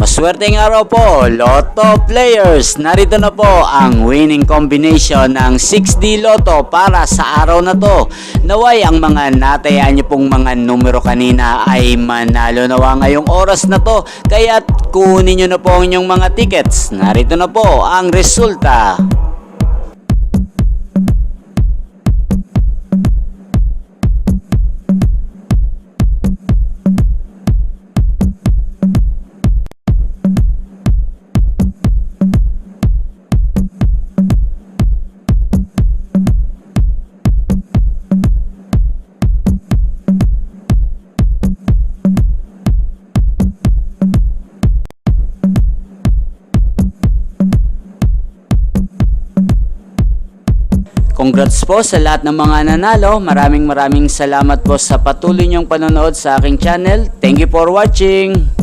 Maswerteng araw po, Lotto players! Narito na po ang winning combination ng 6D Lotto para sa araw na to. Naway ang mga natayaan nyo pong mga numero kanina ay manalo nawa ngayong oras na to. Kaya kunin nyo na po ang inyong mga tickets. Narito na po ang resulta. Congrats po sa lahat ng mga nanalo. Maraming salamat po sa patuloy niyong panonood sa aking channel. Thank you for watching.